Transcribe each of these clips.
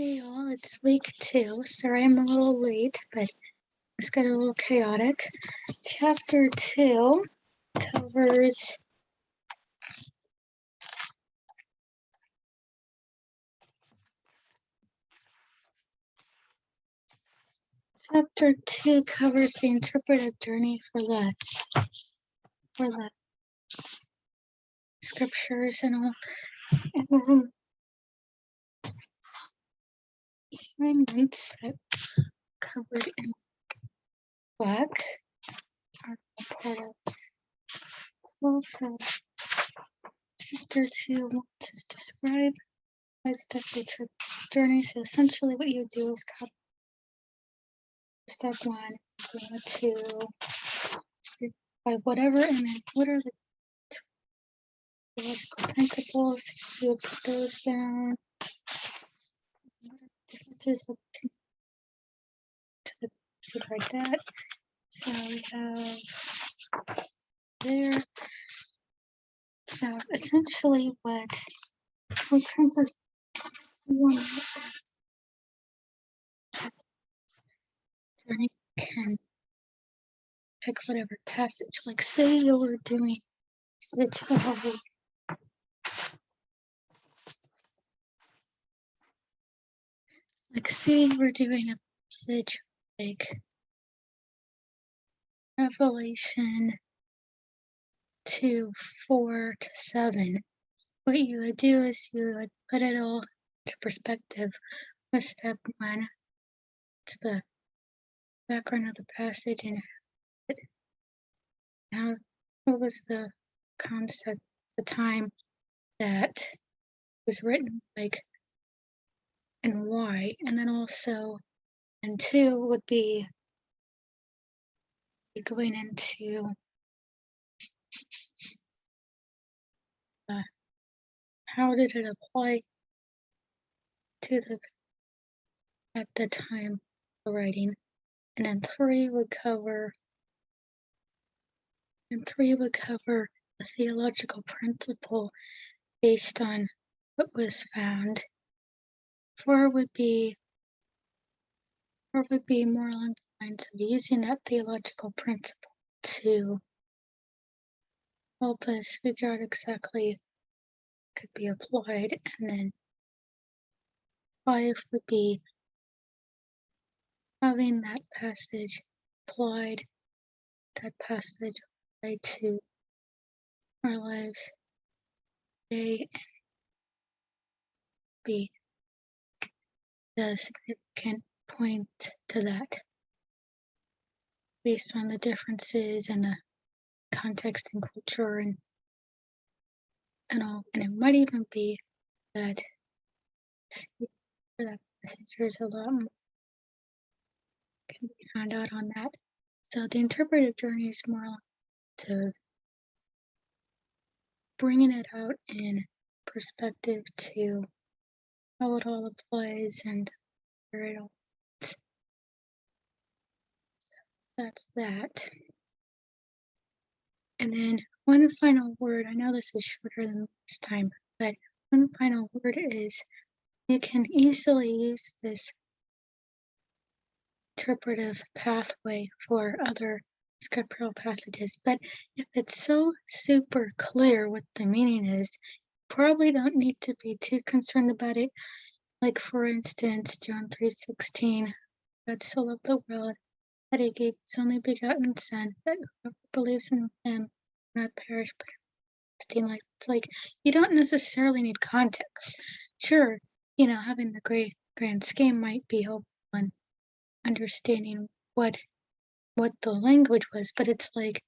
Hey y'all, it's week 2. Sorry I'm a little late, but it's got a little chaotic. Chapter 2 covers the interpretive journey for the scriptures and all. And then assignments that covered in black are part of. Also, chapter 2 wants us to describe step by step journey. So essentially what you do is copy step 1, go to by whatever, and then what are the theological principles? You would put those down. What are the differences to the passage like that? So we have there. So essentially, what terms of one journey can pick whatever passage. Like say you were doing passage of like say you were doing a passage like Revelation 2, 4 to 7. What you would do is you would put it all into perspective with step 1. It's the background of the passage and how what was the concept at the time that was written, like, and why. And then also, and 2 would be going into how did it apply to the at the time of writing. And then 3 would cover a theological principle based on what was found. 4 would be more along the lines of using that theological principle to help us figure out exactly what could be applied. And then 5 would be having that passage applied to our lives today, and be the significant point to that based on the differences and the context and culture and all. And it might even be that for that passage there's a lot more can be found out on that. So the interpretive journey is more to bringing it out in perspective to how it all applies and where it all fits. So that's that. And then one final word. I know this is shorter than this time, but one final word is you can easily use this interpretive pathway for other scriptural passages, but if it's so super clear what the meaning is, you probably don't need to be too concerned about it. Like for instance, John 3:16, God so loved the world that he gave his only begotten Son, that whoever believes in him will not perish but have life. It's like you don't necessarily need context. Sure, having the grand scheme might be helpful in understanding what the language was, but it's like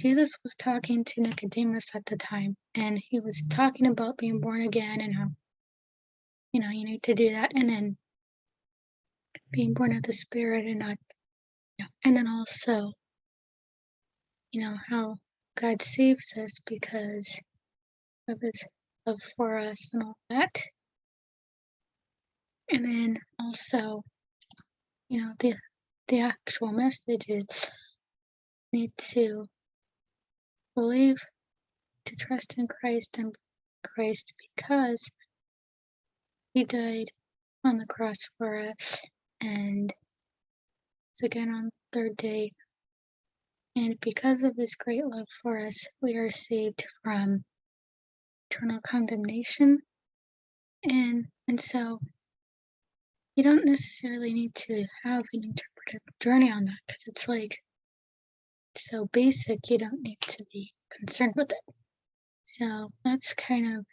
Jesus was talking to Nicodemus at the time, and he was talking about being born again and how you need to do that, and then being born of the Spirit and not, and then also how God saves us because of his love for us and all that. And then also, the actual message is need to believe, to trust in Christ and Christ because he died on the cross for us, and it's again on the third day. And because of his great love for us, we are saved from eternal condemnation. And so you don't necessarily need to have an interpretive journey on that because it's like so basic, you don't need to be concerned with it. So that's kind of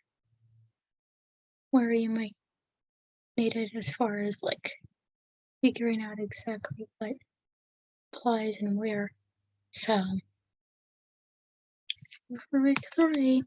where you might need it as far as like figuring out exactly what applies and where. So, for week 3.